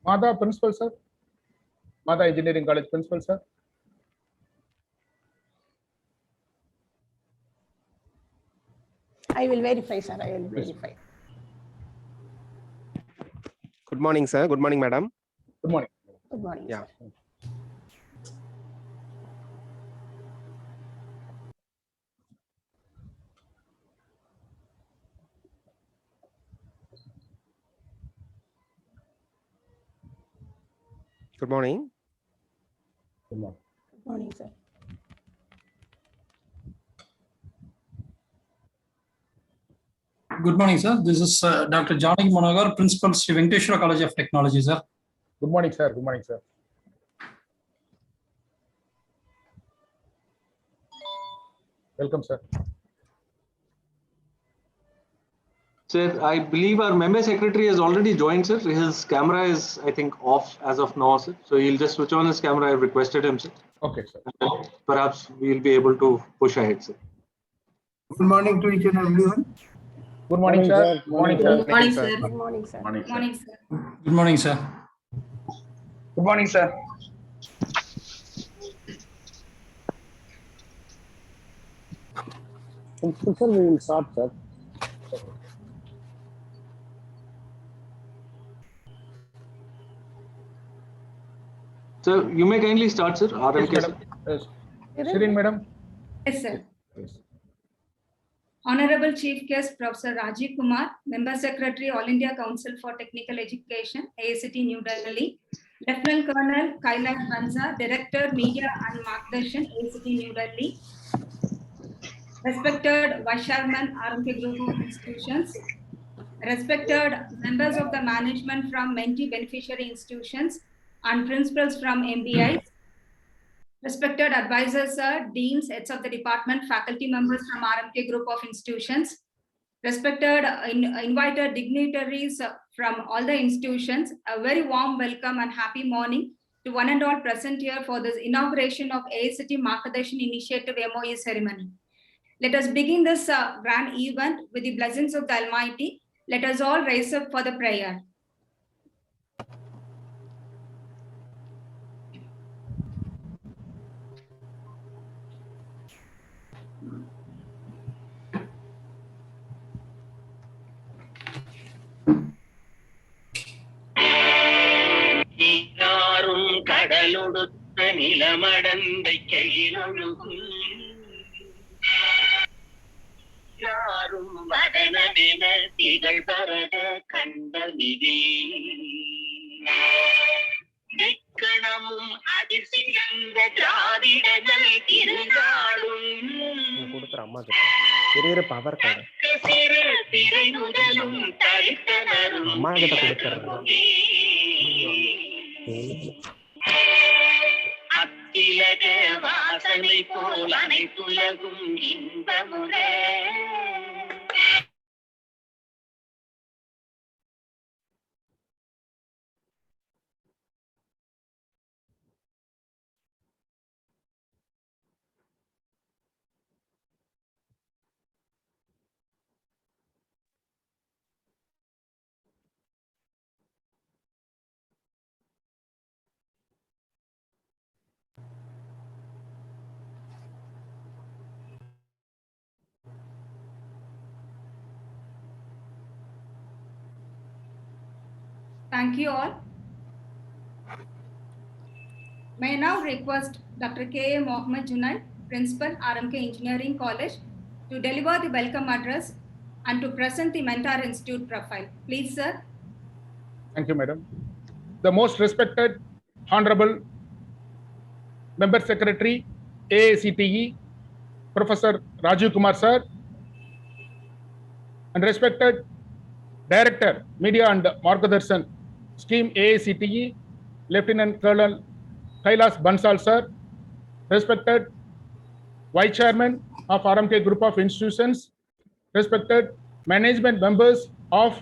Madha, principal, sir. Madha Engineering College principal, sir. I will verify, sir. I will verify. Good morning, sir. Good morning, madam. Good morning. Good morning, Yeah. sir. Good morning. Good morning. Good morning, sir. Good morning, sir. This is Dr. Janaki Manogar, Principal, Sri Venkateshwara College of Technology, sir. Good morning, sir. Good morning, sir. Welcome, sir. Sir, I believe our member secretary has already joined, sir. His camera is, I think, off as of now, sir. So he'll just switch on his camera. I've requested him, sir. Okay, sir. Perhaps we'll be able to push ahead, sir. Good morning to each and everyone. Good morning, sir. Good morning, sir. Good morning, sir. Good morning, sir. Morning, sir. Morning, sir. Good morning, sir. Good morning, sir. Sir, we will start, sir. So you may kindly start, sir. Yes, RMK, madam. sir. Yes. Shirin, madam. Yes, sir. Yes. Honorable Chief Guest Professor Rajiv Kumar, Member Secretary, All India Council for Technical Education, AICT New Delhi. Lieutenant Colonel Kailash Banza, Director, Media and Margdarshan, AICT New Delhi. Respected Vice Chairman, RMK Group of Institutions. Respected members of the management from Mentee beneficiary institutions and principals from MBIs. Respected advisors, sir, deans, heads of the department, faculty members from RMK Group of Institutions. Respected invited dignitaries from all the institutions, a very warm welcome and happy morning to one and all present here for this inauguration of AICT Margdarshan Initiative MOE ceremony. Let us begin this grand event with the blessings of the Almighty. Let us all rise up for the prayer. கடலொடுத்த நிலமடந்தை கையிலொழுகும் யாரும் வதனமென திகழ் பரத கண்டமிதி திக்கணமும் அதிர்சியந்த திராவிடங்கள் திருநாடும் power சிறு திரை முதலும் தரித்தனரும் அத்திலக வாசனை போல் அனைத்துலகும் இன்பமுறை Thank you all. May I now request Dr. K. A. Mohammed Junaid, Principal, RMK Engineering College, to deliver the welcome address and to present the Mentor Institute profile. Please, sir. Thank you, madam. The most respected, Honorable Member Secretary, AICTE, Professor Rajiv Kumar, sir, and respected Director, Media and Margdarshan, Scheme AICTE, Lieutenant Colonel Kailash Bansal, sir, respected Vice Chairman of RMK Group of Institutions, respected management members of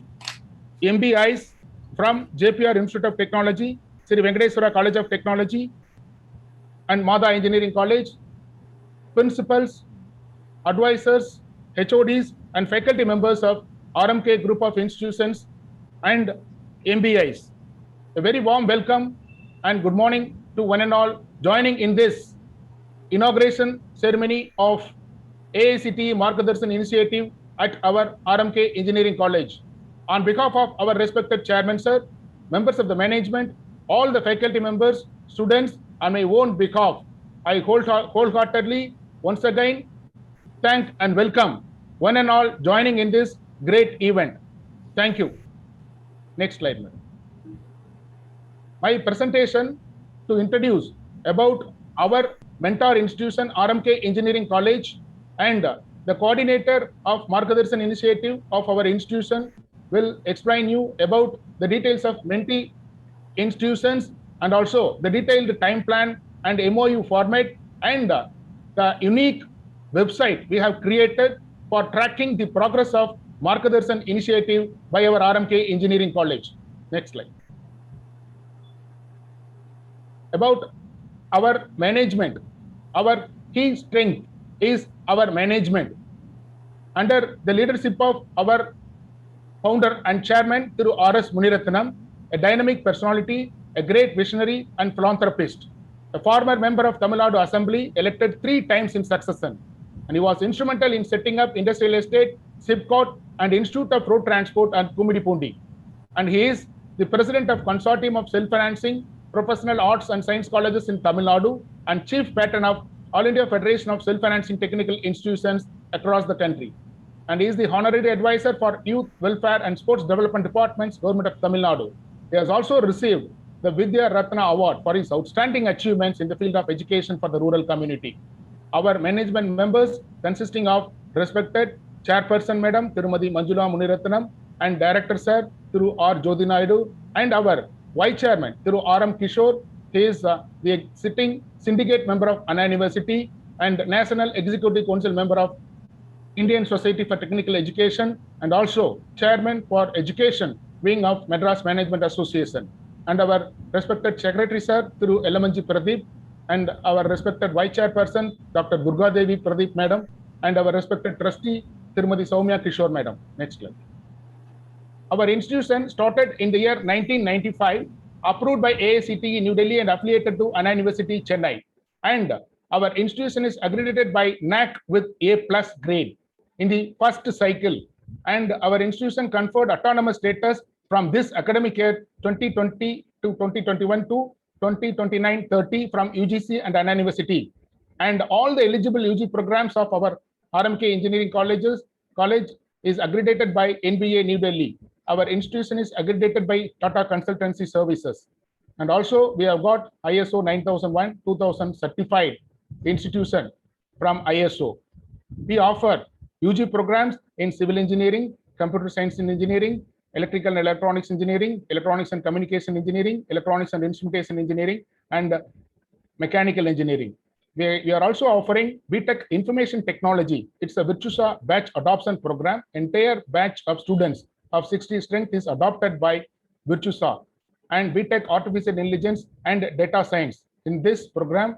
MBIs from JPR Institute of Technology, Sri Venkateswara College of Technology, and Mada Engineering College, principals, advisors, HODs, and faculty members of RMK Group of Institutions and MBIs. A very warm welcome and good morning to one and all joining in this inauguration ceremony of AICTE Markadarshan initiative at our RMK Engineering College. On behalf of our respected chairman, sir, members of the management, all the faculty members, students, on my own behalf, I wholeheartedly once again thank and welcome one and all joining in this great event. Thank you. Next slide, madam. My presentation to introduce about our mentor institution, RMK Engineering College, and the coordinator of Markadarshan initiative of our institution will explain you about the details of mentee institutions and also the detailed time plan and MOU format and the unique website we have created for tracking the progress of Markadarshan initiative by our RMK Engineering College. Next slide. About our management, our key strength is our management. Under the leadership of our founder and chairman, Thiru R.S. Muniratnam, a dynamic personality, a great visionary and philanthropist, a former member of Tamil Nadu Assembly, elected 3 times in succession. And he was instrumental in setting up industrial estate, SIPCOT, and Institute of Road Transport and Kumidipundi. And he is the president of Consortium of Self-Financing Professional Arts and Science Colleges in Tamil Nadu and chief patron of All India Federation of Self-Financing Technical Institutions across the country. And he is the honorary advisor for Youth Welfare and Sports Development Departments, Government of Tamil Nadu. He has also received the Vidya Ratna Award for his outstanding achievements in the field of education for the rural community. Our management members consisting of respected Chairperson Madam Tirumadi Manjula Muniratnam and Director Sir Thiru R. Jodi Naidu and our Vice Chairman Thiru R. M. Kishore. He is the sitting syndicate member of Anna University and National Executive Council member of Indian Society for Technical Education and also Chairman for Education Wing of Madras Management Association. And our respected Secretary Sir Thiru Elamanji Pradeep and our respected Vice Chairperson Dr. Durga Devi Pradeep Madam and our respected Trustee Tirumadi Soumya Kishore Madam. Next slide. Our institution started in the year 1995, approved by AICTE New Delhi and affiliated to Anna University Chennai. And our institution is accredited by NAC with A+ grade in the first cycle. And our institution conferred autonomous status from this academic year 2020 to 2021 to 2029-30 from UGC and Anna University. And all the eligible UG programs of our RMK Engineering College is accredited by NBA New Delhi. Our institution is accredited by Tata Consultancy Services. And also we have got ISO 9001-2000 certified institution from ISO. We offer UG programs in civil engineering, computer science and engineering, electrical and electronics engineering, electronics and communication engineering, electronics and instrumentation engineering, and mechanical engineering. We are also offering BTech Information Technology. It's a Virtusa batch adoption program. Entire batch of students of 60 strength is adopted by Virtusa. And BTech Artificial Intelligence and Data Science. In this program,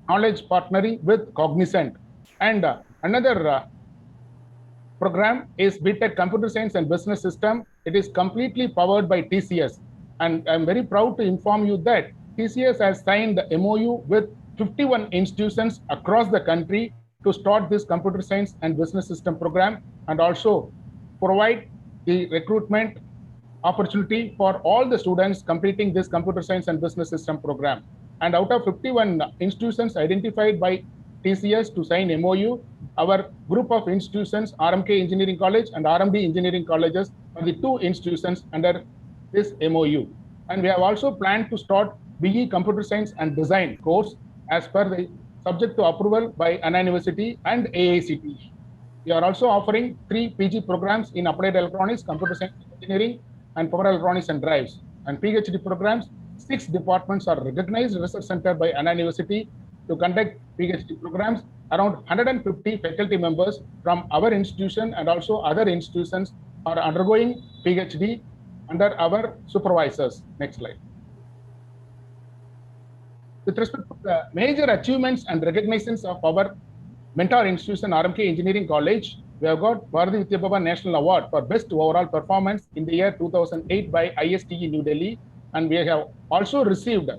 knowledge partnering with Cognizant. And another program is BTech Computer Science and Business System. It is completely powered by TCS. And I'm very proud to inform you that TCS has signed the MOU with 51 institutions across the country to start this computer science and business system program and also provide the recruitment opportunity for all the students completing this computer science and business system program. And out of 51 institutions identified by TCS to sign MOU, our group of institutions, RMK Engineering College and RMD Engineering Colleges, are the 2 institutions under this MOU. And we have also planned to start BE Computer Science and Design course as per the subject to approval by Anna University and AICTE. We are also offering 3 PG programs in Applied Electronics, Computer Science Engineering, and Power Electronics and Drives. And PhD programs, 6 departments are recognized research center by Anna University to conduct PhD programs around 150 faculty members from our institution and also other institutions are undergoing PhD under our supervisors. Next slide. With respect to the major achievements and recognitions of our mentor institution, RMK Engineering College, we have got Bharati Vidya Bhavan National Award for Best Overall Performance in the year 2008 by ISTE New Delhi. And we have also received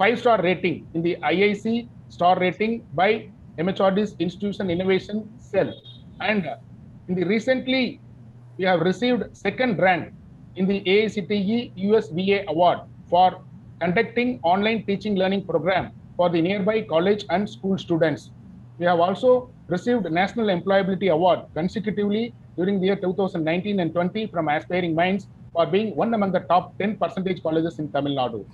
5-star rating in the IIC star rating by MHRD's Institution Innovation Cell. And in the recently, we have received second rank in the AICTE USVA Award for conducting online teaching learning program for the nearby college and school students. We have also received National Employability Award consecutively during the year 2019 and 20 from Aspiring Minds for being one among the top 10% colleges in Tamil Nadu.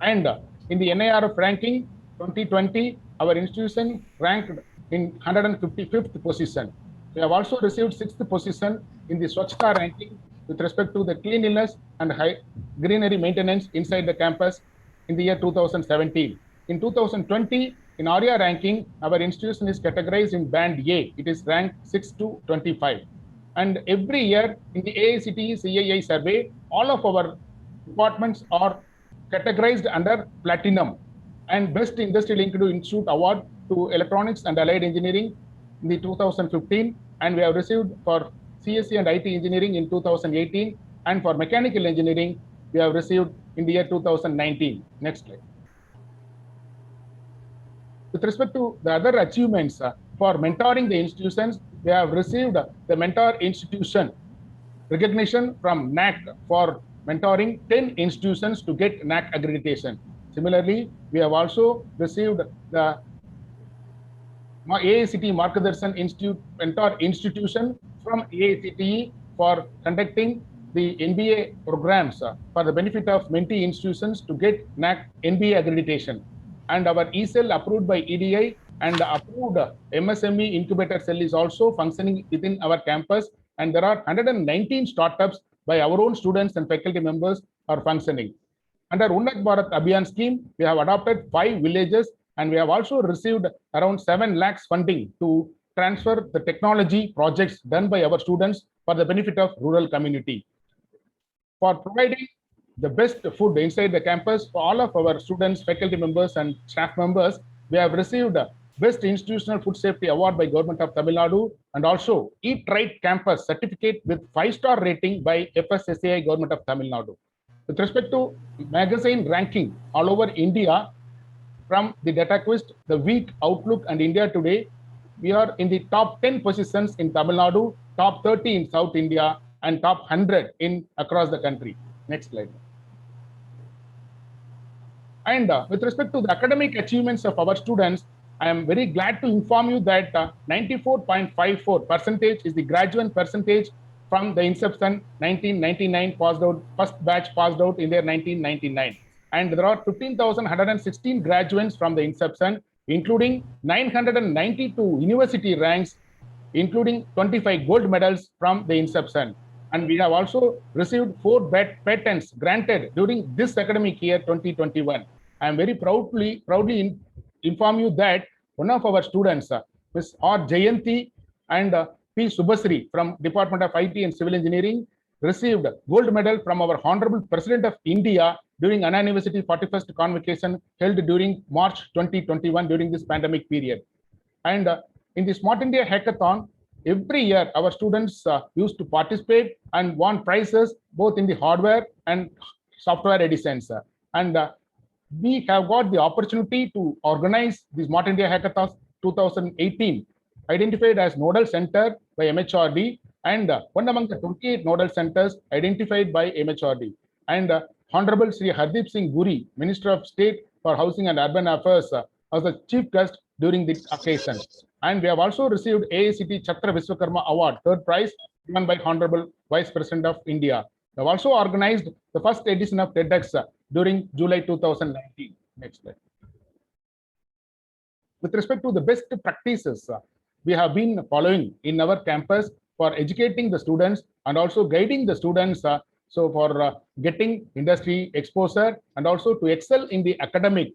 And in the NIRF ranking 2020, our institution ranked in 155th position. We have also received 6th position in the Swachhta ranking with respect to the cleanliness and high greenery maintenance inside the campus in the year 2017. In 2020, in ARIA ranking, our institution is categorized in band A. It is ranked 6 to 25. And every year in the AICTE CII survey, all of our departments are categorized under platinum. And Best Industry Linked Institute Award to Electronics and Allied Engineering in the 2015. And we have received for CSE and IT Engineering in 2018. And for Mechanical Engineering, we have received in the year 2019. Next slide. With respect to the other achievements for mentoring the institutions, we have received the Mentor Institution recognition from NAC for mentoring 10 institutions to get NAC accreditation. Similarly, we have also received the AICTE Markadarshan Institute Mentor Institution from AICTE for conducting the NBA programs for the benefit of mentee institutions to get NAC NBA accreditation. And our eCell approved by EDI and approved MSME incubator cell is also functioning within our campus. And there are 119 startups by our own students and faculty members are functioning. Under Unnat Bharat Abhiyan scheme, we have adopted 5 villages and we have also received around 7 lakhs funding to transfer the technology projects done by our students for the benefit of rural community. For providing the best food inside the campus for all of our students, faculty members, and staff members, we have received Best Institutional Food Safety Award by Government of Tamil Nadu and also Eat Right Campus certificate with 5-star rating by FSSAI Government of Tamil Nadu. With respect to magazine ranking all over India, from the DataQuest, the Week, Outlook, and India Today, we are in the top 10 positions in Tamil Nadu, top 30 in South India, and top 100 in across the country. Next slide. And with respect to the academic achievements of our students, I am very glad to inform you that 94.54% is the graduate percentage from the inception 1999 passed out, first batch passed out in the year 1999. And there are 15,116 graduates from the inception, including 992 university ranks, including 25 gold medals from the inception. And we have also received 4 patents granted during this academic year 2021. I am very proudly inform you that one of our students, Ms. R. Jayanti and P. Subhasri from Department of IT and Civil Engineering, received gold medal from our Honorable President of India during Anna University 41st convocation held during March 2021 during this pandemic period. And in the Smart India Hackathon, every year our students used to participate and won prizes both in the hardware and software editions. And we have got the opportunity to organize the Smart India Hackathon 2018, identified as Nodal Center by MHRD, and one among the 28 nodal centers identified by MHRD. And Honorable Sri Hardeep Singh Puri, Minister of State for Housing and Urban Affairs, was the chief guest during the occasion. And we have also received AICTE Chhatra Vishwakarma Award, 3rd prize, given by Honorable Vice President of India. We have also organized the first edition of TEDx during July 2019. Next slide. With respect to the best practices we have been following in our campus for educating the students and also guiding the students for getting industry exposure and also to excel in the academic.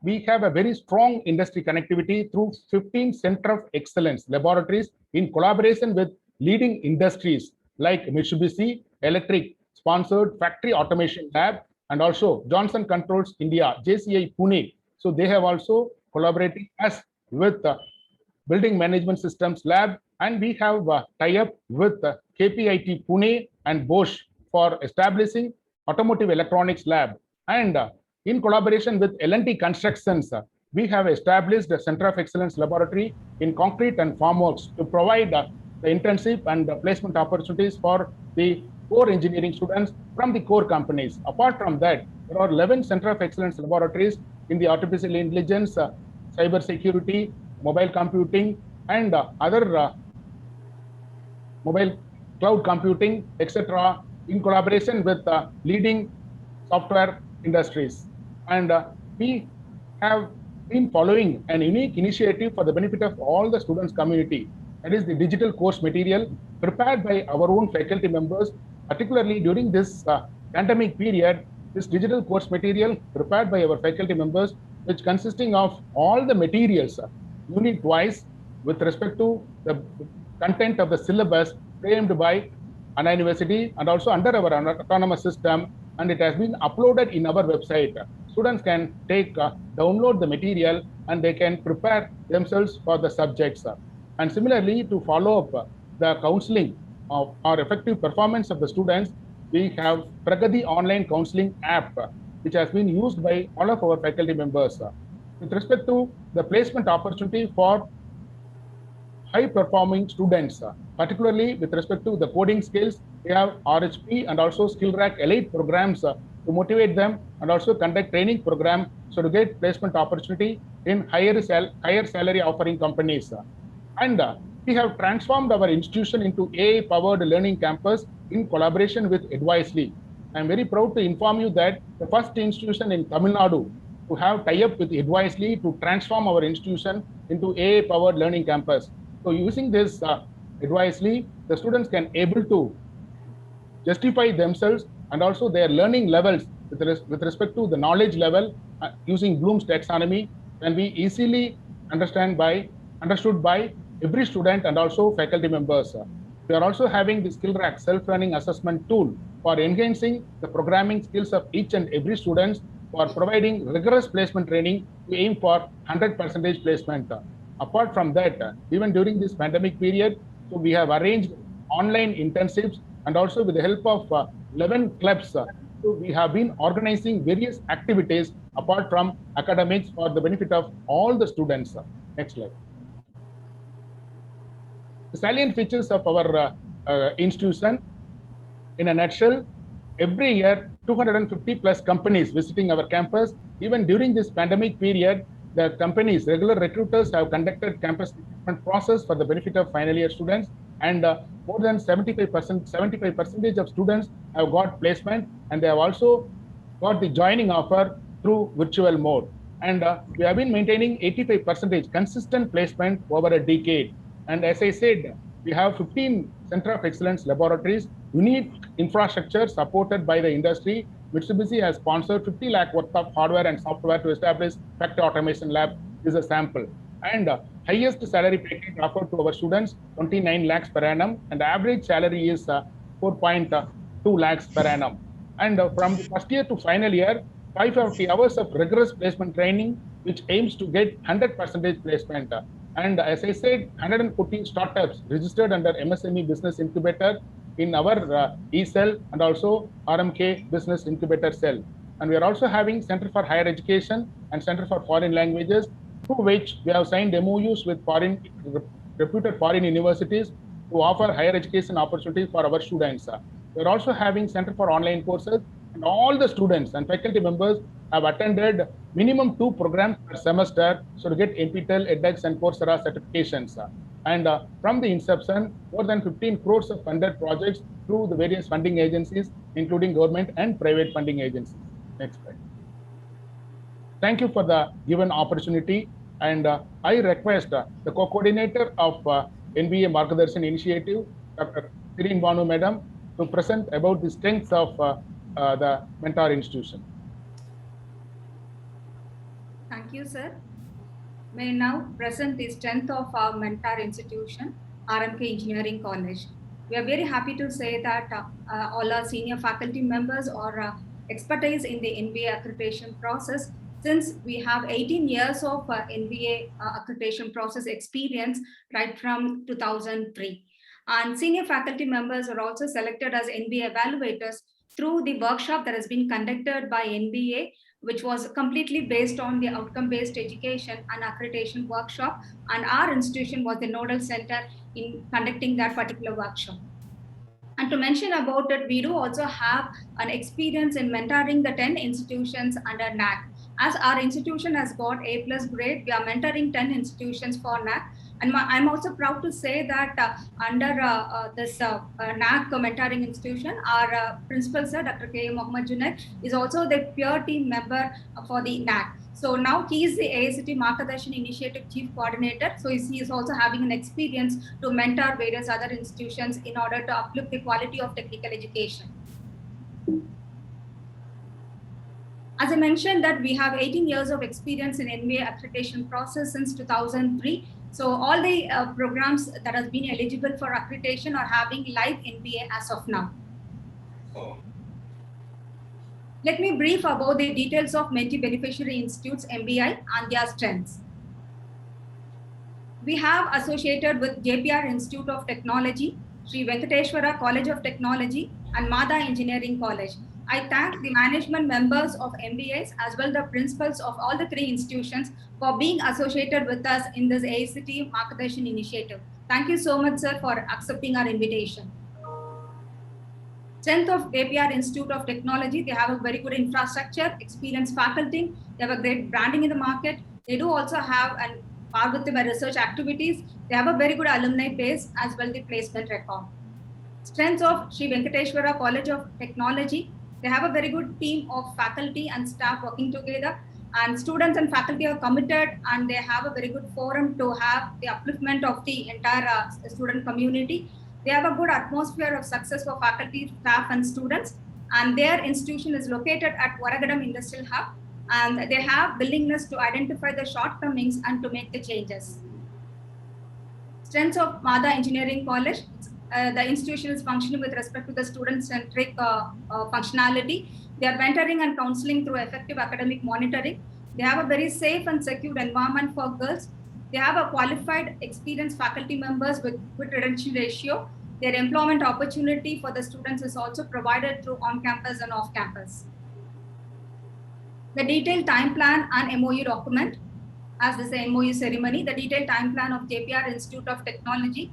we have a very strong industry connectivity through 15 Center of Excellence laboratories in collaboration with leading industries like Mitsubishi Electric sponsored Factory Automation Lab and also Johnson Controls India, JCI Pune. So they have also collaborated us with Building Management Systems Lab, and we have tie-up with KPIT Pune and Bosch for establishing Automotive Electronics Lab. And in collaboration with L&T Constructions, we have established a Center of Excellence Laboratory in Concrete and Formworks to provide the internship and placement opportunities for the core engineering students from the core companies. Apart from that, there are 11 Center of Excellence laboratories in the artificial intelligence, cyber security, mobile computing, and other mobile cloud computing, etc., in collaboration with leading software industries. And we have been following an unique initiative for the benefit of all the students community. That is the digital course material prepared by our own faculty members, particularly during this pandemic period. This digital course material prepared by our faculty members, which consisting of all the materials unit-wise with respect to the content of the syllabus framed by Anna University and also under our autonomous system, and it has been uploaded in our website. Students can take, download the material, and they can prepare themselves for the subjects. And similarly, to follow up the counseling of our effective performance of the students, we have Pragati online counseling app, which has been used by all of our faculty members. With respect to the placement opportunity for high-performing students, particularly with respect to the coding skills, we have RHP and also SkillRack Elite programs to motivate them and also conduct training program so to get placement opportunity in higher salary offering companies. And we have transformed our institution into AI-powered learning campus in collaboration with Advisely. I'm very proud to inform you that the first institution in Tamil Nadu to have tie-up with Advisely to transform our institution into AI-powered learning campus. So using this Advisely, the students can able to justify themselves and also their learning levels with respect to the knowledge level using Bloom's taxonomy can be easily understood by every student and also faculty members. We are also having the SkillRack self-learning assessment tool for enhancing the programming skills of each and every student, for providing rigorous placement training to aim for 100% placement. Apart from that, even during this pandemic period, so we have arranged online internships and also with the help of 11 clubs, so we have been organizing various activities apart from academics for the benefit of all the students. Next slide. The salient features of our institution, in a nutshell, every year 250 plus companies visiting our campus. Even during this pandemic period, the companies, regular recruiters have conducted campus recruitment process for the benefit of final year students, and more than 75% of students have got placement, and they have also got the joining offer through virtual mode. And we have been maintaining 85% consistent placement over a decade. And as I said, we have 15 Center of Excellence laboratories, unique infrastructure supported by the industry. Mitsubishi has sponsored 50 lakh worth of hardware and software to establish Factory Automation Lab. This is a sample. And highest salary package offered to our students, 29 lakhs per annum, and the average salary is 4.2 lakhs per annum. And from the first year to final year, 550 hours of rigorous placement training, which aims to get 100% placement. And as I said, 114 startups registered under MSME Business Incubator in our E-Cell and also RMK Business Incubator Cell. And we are also having Center for Higher Education and Center for Foreign Languages, through which we have signed MOUs with reputed foreign universities to offer higher education opportunities for our students. We are also having Center for Online Courses, and all the students and faculty members have attended minimum 2 programs per semester, so to get NPTEL, edX, and Coursera certifications. And from the inception, more than 15 crores of funded projects through the various funding agencies, including government and private funding agencies. Next slide. Thank you for the given opportunity. And I request the co-coordinator of NBA Margadarshan Initiative, Dr. Sireen Banu Madam, to present about the strengths of the mentor institution. Thank you, sir. May now present the strength of our mentor institution, RMK Engineering College. We are very happy to say that all our senior faculty members are expertise in the NBA accreditation process, since we have 18 years of NBA accreditation process experience right from 2003. And senior faculty members are also selected as NBA evaluators through the workshop that has been conducted by NBA, which was completely based on the outcome-based education and accreditation workshop. And our institution was the nodal center in conducting that particular workshop. And to mention about it, we do also have an experience in mentoring the 10 institutions under NAAC. As our institution has got A+ grade, we are mentoring 10 institutions for NAAC. And I'm also proud to say that under this NAAC mentoring institution, our principal sir, Dr. K. Mohammed Junaid, is also the peer team member for the NAAC. So now he is the AICTE Markadarshan Initiative Chief Coordinator. So he is also having an experience to mentor various other institutions in order to uplift the quality of technical education. As I mentioned that we have 18 years of experience in NBA accreditation process since 2003. So all the programs that have been eligible for accreditation are having live NBA as of now. Let me brief about the details of Mentee Beneficiary Institutes, MBI, and their strengths. We have associated with JPR Institute of Technology, Sri Venkateshwara College of Technology, and Mada Engineering College. I thank the management members of MBAs as well the principals of all the 3 institutions for being associated with us in this AICTE Markadarshan initiative. Thank you so much, sir, for accepting our invitation. Strength of JPR Institute of Technology, they have a very good infrastructure, experienced faculty, they have a great branding in the market. They do also have an par with the research activities. They have a very good alumni base as well the placement record. Strengths of Sri Venkateshwara College of Technology, they have a very good team of faculty and staff working together, and students and faculty are committed, and they have a very good forum to have the upliftment of the entire student community. They have a good atmosphere of success for faculty, staff, and students, and their institution is located at Varagadam Industrial Hub, and they have willingness to identify the shortcomings and to make the changes. Strengths of Mada Engineering College, the institution is functioning with respect to the student-centric functionality. They are mentoring and counseling through effective academic monitoring. They have a very safe and secure environment for girls. They have a qualified, experienced faculty members with good retention ratio. Their employment opportunity for the students is also provided through on-campus and off-campus. The detailed time plan and MOU document, as this MOU ceremony, the detailed time plan of JPR Institute of Technology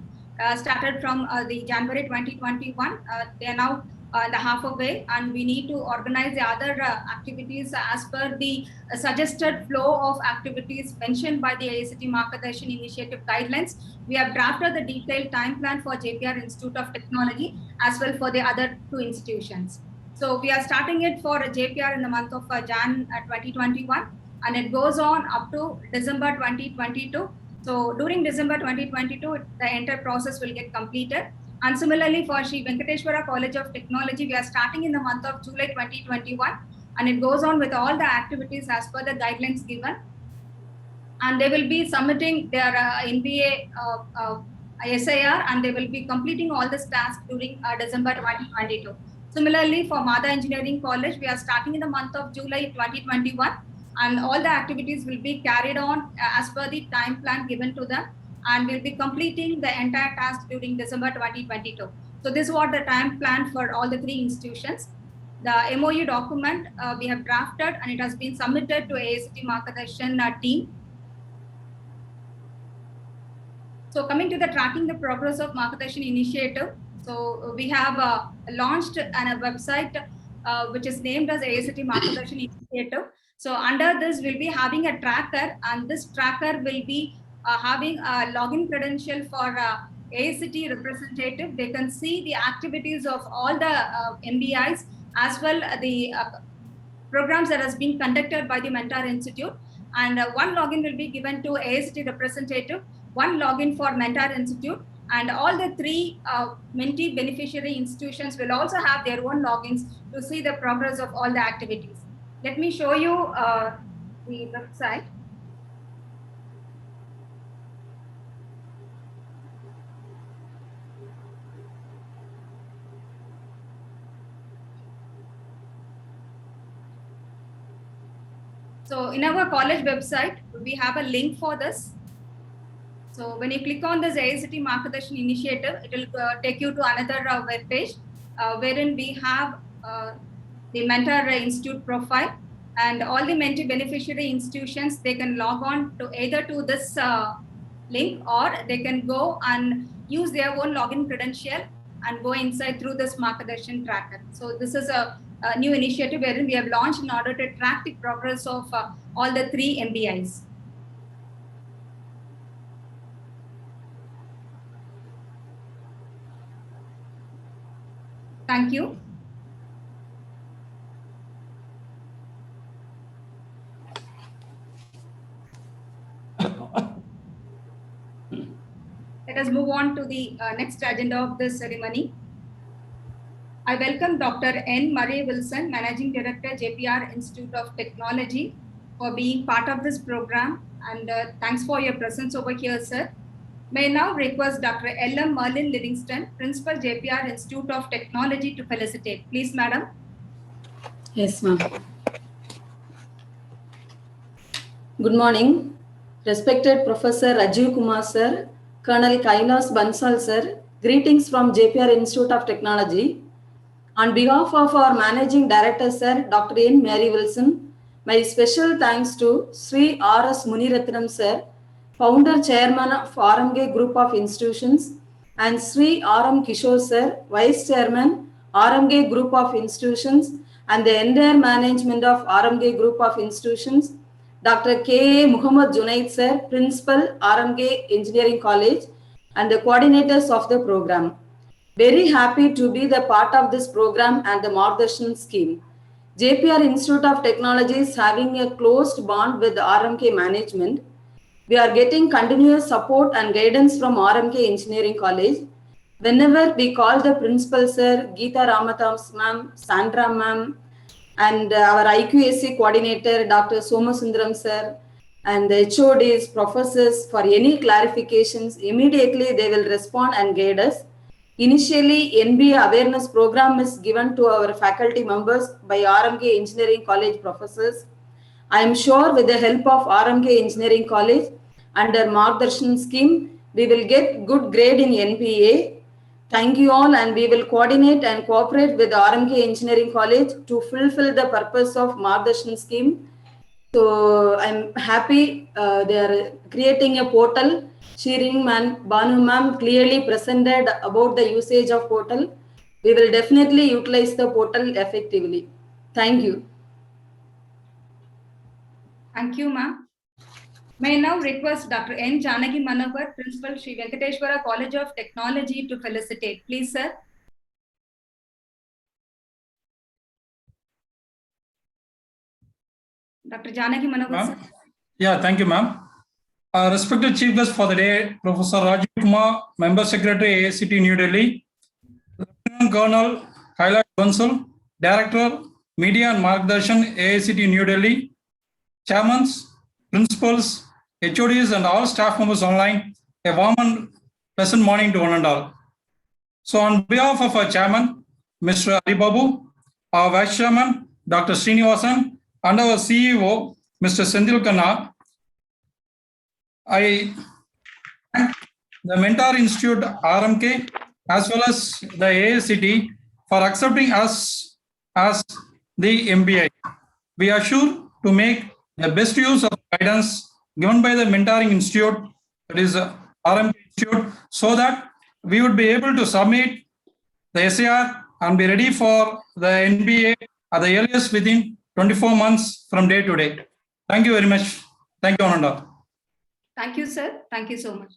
started from the January 2021. They are now the halfway, and we need to organize the other activities as per the suggested flow of activities mentioned by the AICTE Markadarshan Initiative guidelines. We have drafted the detailed time plan for JPR Institute of Technology as well for the other 2 institutions. So we are starting it for JPR in the month of Jan 2021, and it goes on up to December 2022. So during December 2022, the entire process will get completed. And similarly for Sri Venkateshwara College of Technology, we are starting in the month of July 2021, and it goes on with all the activities as per the guidelines given. And they will be submitting their NBA SIR, and they will be completing all this tasks during December 2022. Similarly for Mada Engineering College, we are starting in the month of July 2021, and all the activities will be carried on as per the time plan given to them, and we'll be completing the entire task during December 2022. So this is what the time plan for all the 3 institutions. The MOU document we have drafted, and it has been submitted to AICTE Markadarshan team. So coming to the tracking the progress of Markadarshan initiative. So we have launched a website which is named as AICTE Markadarshan Initiative. So under this, we'll be having a tracker, and this tracker will be having a login credential for AICTE representative. They can see the activities of all the MBIs as well the programs that has been conducted by the Mentor Institute. And one login will be given to AICTE representative, one login for Mentor Institute, and all the 3 Mentee beneficiary institutions will also have their own logins to see the progress of all the activities. Let me show you the website. So in our college website, we have a link for this. So when you click on this AICTE Margadarshan initiative, it will take you to another web page wherein we have the Mentor Institute profile, and all the mentee beneficiary institutions, they can log on to either to this link, or they can go and use their own login credential and go inside through this Margadarshan tracker. So this is a new initiative wherein we have launched in order to track the progress of all the 3 MBIs. Thank you. Let us move on to the next agenda of this ceremony. I welcome Dr. N. Murray Wilson, Managing Director, JPR Institute of Technology, for being part of this program, and thanks for your presence over here, sir. May I now request Dr. L.M. Merlin Livingston, Principal, JPR Institute of Technology, to felicitate. Please, madam. Yes, ma'am. Good morning, respected Professor Rajiv Kumar sir, Colonel Kailas Bansal sir. Greetings from JPR Institute of Technology. On behalf of our Managing Director sir, Dr. N. Mary Wilson, my special thanks to Sri R.S. Muniratnam sir, Founder Chairman of RMK Group of Institutions, and Sri R.M. Kishore sir, Vice Chairman, RMK Group of Institutions, and the entire management of RMK Group of Institutions, Dr. K. Muhammad Junaid sir, Principal, RMK Engineering College, and the coordinators of the program. Very happy to be the part of this program and the Margadarshan scheme. JPR Institute of Technology is having a closed bond with the RMK management. We are getting continuous support and guidance from RMK Engineering College. Whenever we call the principal sir, Geeta Ramathams ma'am, Sandra ma'am, and our IQAC coordinator, Dr. Somasundaram sir, and the HODs, professors, for any clarifications, immediately they will respond and guide us. Initially, NBA awareness program is given to our faculty members by RMK Engineering College professors. I am sure with the help of RMK Engineering College under Margadarshan scheme, we will get good grade in NPA. Thank you all, and we will coordinate and cooperate with RMK Engineering College to fulfill the purpose of Margadarshan scheme. So I'm happy they are creating a portal. Shirin ma'am, Banu ma'am clearly presented about the usage of portal. We will definitely utilize the portal effectively. Thank you. Thank you, ma'am. May I now request Dr. N. Janaki Manohar, Principal, Sri Venkateshwara College of Technology, to felicitate. Please, sir. Dr. Janaki Manohar, sir. Yeah, thank you, ma'am. Respected Chief Guest for the day, Professor Rajiv Kumar, Member Secretary, AICTE New Delhi, Lieutenant Colonel Kailash Bansal, Director, Media and Margadarshan, AICTE New Delhi, Chairmans, Principals, HODs, and all staff members online, a warm and pleasant morning to one and all. So on behalf of our Chairman, Mr. Hari Babu, our Vice Chairman, Dr. Srinivasan, and our CEO, Mr. Senthil Khanna, I thank the Mentor Institute RMK as well as the AICTE for accepting us as the MBI. We are sure to make the best use of guidance given by the Mentoring Institute, that is RMK Institute, so that we would be able to submit the SAR and be ready for the NBA at the earliest within 24 months from day to day. Thank you very much. Thank you, Ananda. Thank you, sir. Thank you so much.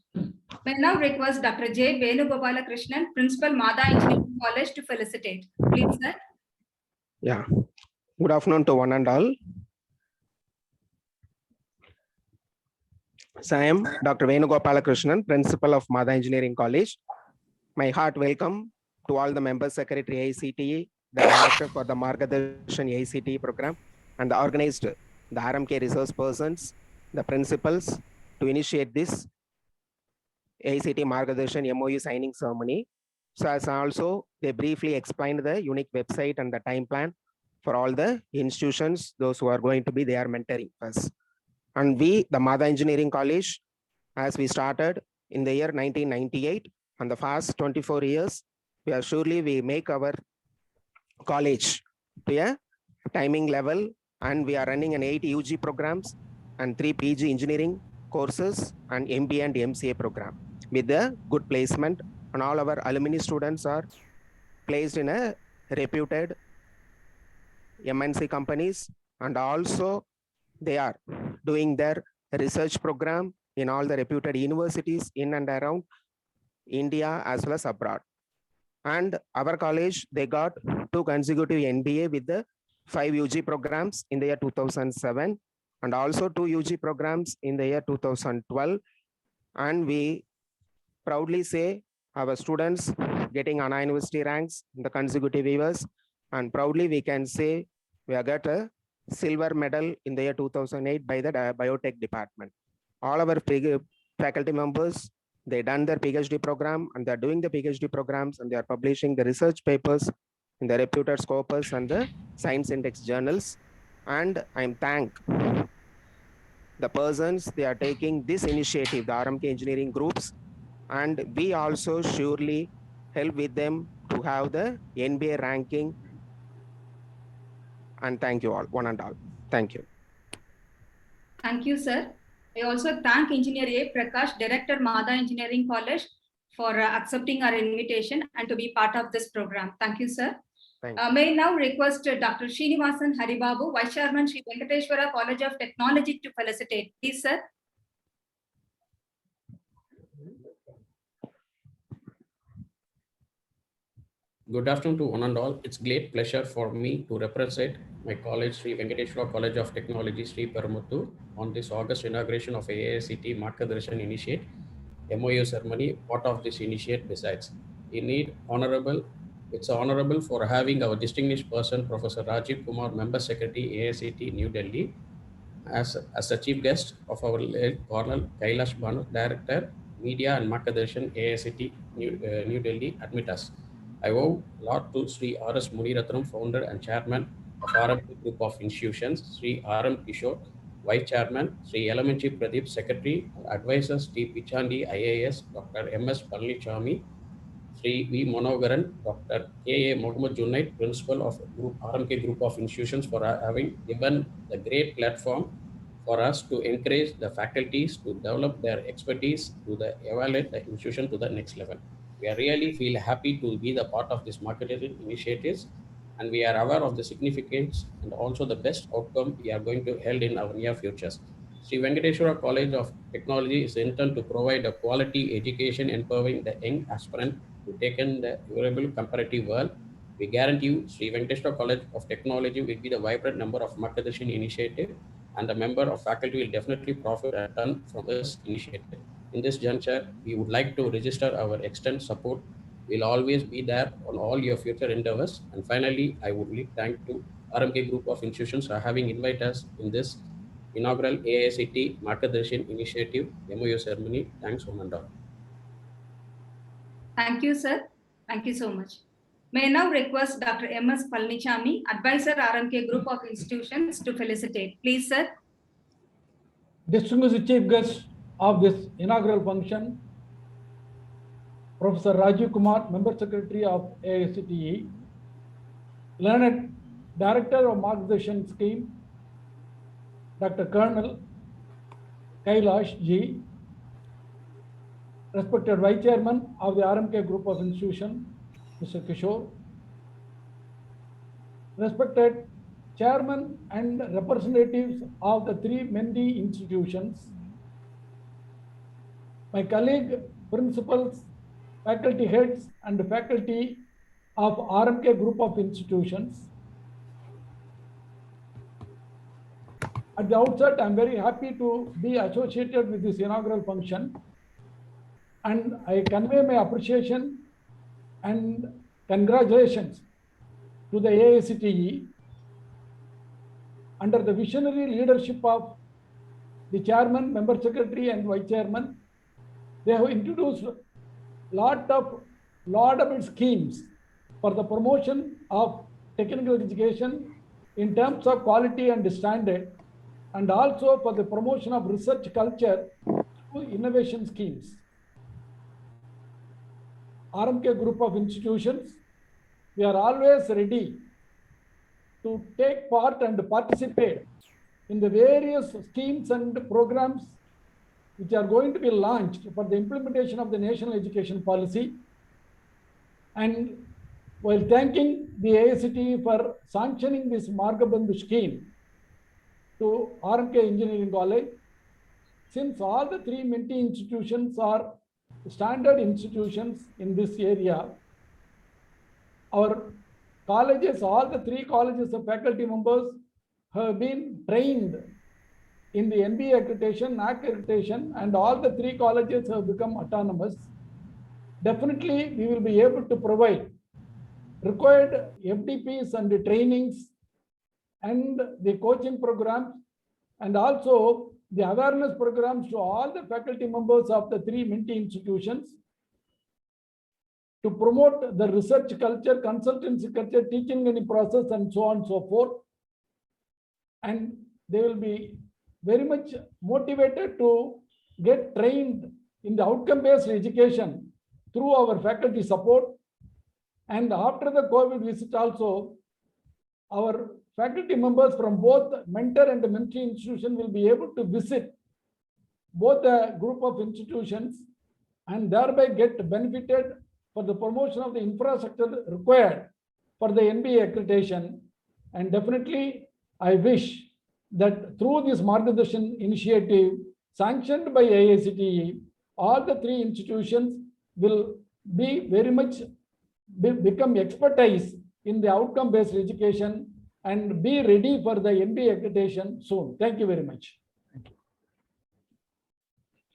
May I now request Dr. J. Venugopalakrishnan, Principal, Mada Engineering College, to felicitate. Please, sir. Yeah. Good afternoon to one and all. So I am Dr. Venugopalakrishnan, Principal of Mada Engineering College. My heart welcome to all the Member Secretary AICTE, the Director for the Margadarshan AICTE program, and the organized the RMK resource persons, the principals to initiate this AICT Margadarshan MOU signing ceremony. So as also they briefly explained the unique website and the time plan for all the institutions, those who are going to be there mentoring us. And we, the Mada Engineering College, as we started in the year 1998, and the past 24 years, we make our college to a timing level, and we are running an 8 UG programs and 3 PG engineering courses and MBA and MCA program with a good placement, and all our alumni students are placed in a reputed MNC companies, and also they are doing their research program in all the reputed universities in and around India as well as abroad. And our college, they got 2 consecutive NBA with the 5 UG programs in the year 2007, and also 2 UG programs in the year 2012. And we proudly say our students getting Anna University ranks in the consecutive years, and proudly we can say we have got a silver medal in the year 2008 by the biotech department. All our faculty members, they done their PhD program, and they're doing the PhD programs, and they are publishing the research papers in the reputed Scopus and the Science Index journals. And I'm thank the persons, they are taking this initiative, the RMK engineering groups, and we also surely help with them to have the NBA ranking. And thank you all, one and all. Thank you. Thank you, sir. I also thank Engineer A. Prakash, Director, Mada Engineering College, for accepting our invitation and to be part of this program. Thank you, sir. Thank you. May I now request Dr. Srinivasan Haribabu, Vice Chairman, Sri Venkateshwara College of Technology, to felicitate. Please, sir. Good afternoon to one and all. It's great pleasure for me to represent my college, Sri Venkateshwara College of Technology, Sri Perumuttur, on this August inauguration of AICT Margadarshan Initiate MOU ceremony. Part of this initiate besides, it's honorable for having our distinguished person, Professor Rajiv Kumar, Member Secretary, AICT New Delhi, as the chief guest of our late Colonel Kailash Banu, Director, Media and Margadarshan, AICT New Delhi, admit us. I owe a lot to Sri R.S. Muniratnam, founder and chairman of RMK Group of Institutions, Sri R.M. Kishore, vice chairman, Sri Elementary Pradeep, secretary, advisors, Sri Pichandi, IAS, Dr. M.S. Palnichami, Sri V. Monogaran, Dr. K.A. Mohammed Junaid, principal of RMK Group of Institutions, for having given the great platform for us to encourage the faculties to develop their expertise to evaluate the institution to the next level. We are really feel happy to be the part of this marketing initiatives, and we are aware of the significance and also the best outcome we are going to held in our near futures. Sri Venkateshwara College of Technology is intended to provide a quality education, empowering the young aspirant to take in the durable comparative world. We guarantee you, Sri Venkateshwara College of Technology will be the vibrant member of Margadarshan initiative, and the member of faculty will definitely profit a ton from this initiative. In this juncture, we would like to register our extent support. We'll always be there on all your future endeavors. And finally, I would thank to RMK Group of Institutions for having invited us in this inaugural AICT Margadarshan Initiative MOU ceremony. Thanks, one and all. Thank you, sir. Thank you so much. May I now request Dr. M.S. Palnichami, Advisor, RMK Group of Institutions, to felicitate. Please, sir. Distinguished Chief Guest of this inaugural function, Professor Rajiv Kumar, Member Secretary of AICTE, Learned Director of Margadarshan Scheme, Dr. Colonel Kailash G, respected Vice Chairman of the RMK Group of Institutions, Mr. Kishore, respected Chairman and representatives of the 3 Mendi institutions, my colleague, principals, faculty heads, and faculty of RMK Group of Institutions. At the outset, I'm very happy to be associated with this inaugural function, and I convey my appreciation and congratulations to the AICTE under the visionary leadership of the chairman, member secretary, and vice chairman, they have introduced lot of laudable schemes for the promotion of technical education in terms of quality and standard, and also for the promotion of research culture through innovation schemes. RMK group of institutions, we are always ready to take part and participate in the various schemes and programs which are going to be launched for the implementation of the national education policy. And while thanking the AICTE for sanctioning this Margabandhu scheme to RMK Engineering College, since all the three mentee institutions are standard institutions in this area, our colleges, all the three colleges of faculty members have been trained in the NBA accreditation, NAAC accreditation, and all the three colleges have become autonomous. Definitely, we will be able to provide required FDPs and the trainings and the coaching programs, and also the awareness programs to all the faculty members of the three mentee institutions to promote the research culture, consultancy culture, teaching learning process, and so on and so forth. And they will be very much motivated to get trained in the outcome-based education through our faculty support. And after the COVID visit also, our faculty members from both mentor and the mentee institution will be able to visit both the group of institutions and thereby get benefited for the promotion of the infrastructure required for the NBA accreditation. And definitely, I wish that through this Margadarshan initiative sanctioned by AICTE, all the three institutions will be very much become expertise in the outcome-based education and be ready for the NBA accreditation soon. Thank you very much.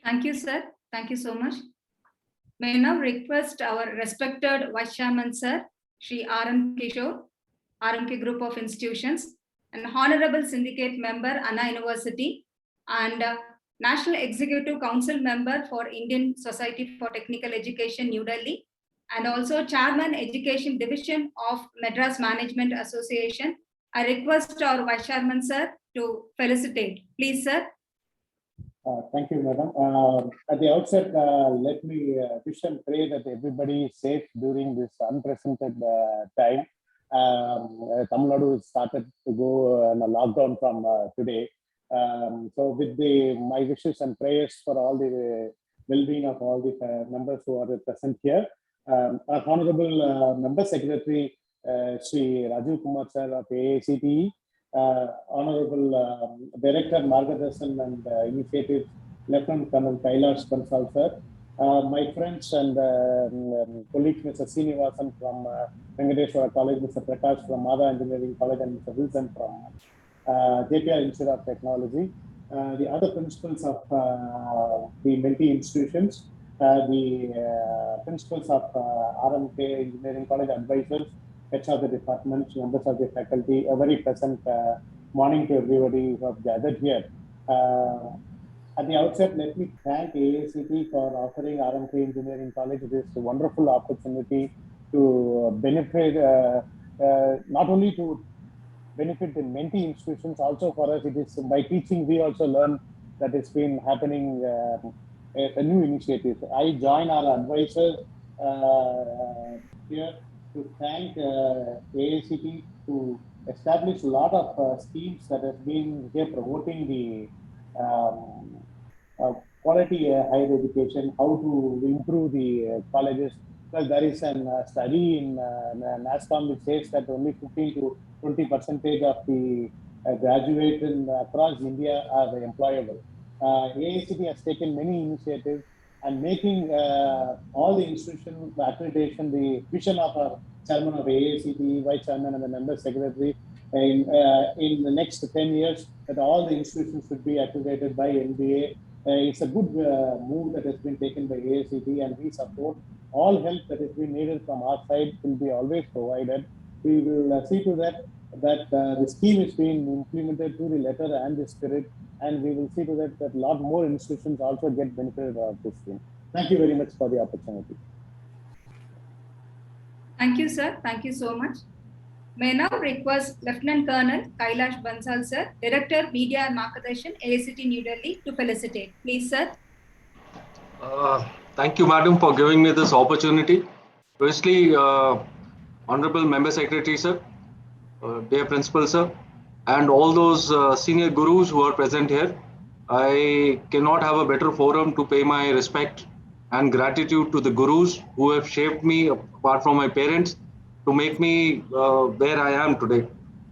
Thank you, sir. Thank you so much. May I now request our respected Vice Chairman, sir, Shri R.M. Kishore, RMK Group of Institutions, an Honorable Syndicate Member, Anna University, and National Executive Council Member for Indian Society for Technical Education, New Delhi, and also Chairman, Education Division of Madras Management Association. I request our Vice Chairman, sir, to felicitate. Please, sir. Thank you, madam. At the outset, let me wish and pray that everybody is safe during this unprecedented time. Tamil Nadu started to go on a lockdown from today. So with my wishes and prayers for all the well-being of all the members who are present here. Our Honorable Member Secretary, Sri Rajiv Kumar sir of AICTE, Honorable Director Margadarshan and Initiative, Lieutenant Colonel Kailash Bansal sir, my friends and colleagues, Mr. Srinivasan from Venkateshwara College, Mr. Prakash from Mada Engineering College, and Mr. Wilson from JPR Institute of Technology, the other principals of the mentee institutions, the principals of RMK Engineering College, advisors, heads of the departments, members of the faculty, a very pleasant morning to everybody who have gathered here. At the outset, let me thank AICTE for offering RMK Engineering College this wonderful opportunity to benefit, not only to benefit the mentee institutions, also for us, it is by teaching, we also learn that it's been happening a new initiative. I join our advisors here to thank AICTE to establish a lot of schemes that have been here promoting the quality higher education, how to improve the colleges. Well, there is a study in NASSCOM which says that only 15 to 20% of the graduates across India are employable. AICTE has taken many initiatives and making all the institutions, the accreditation, the vision of our chairman of AICTE, vice chairman, and the member secretary in the next 10 years that all the institutions should be accredited by NBA. It's a good move that has been taken by AICTE, and we support all help that has been needed from our side will be always provided. We will see to that that the scheme is being implemented to the letter and the spirit, and we will see to that a lot more institutions also get benefited of this scheme. Thank you very much for the opportunity. Thank you, sir. Thank you so much. May I now request Lieutenant Colonel Kailash Bansal, sir, Director, Media and Marketing, AICT New Delhi, to felicitate. Please, sir. Thank you, madam, for giving me this opportunity. Firstly, Honorable Member Secretary, sir, dear Principal, sir, and all those senior gurus who are present here. I cannot have a better forum to pay my respect and gratitude to the gurus who have shaped me, apart from my parents, to make me where I am today.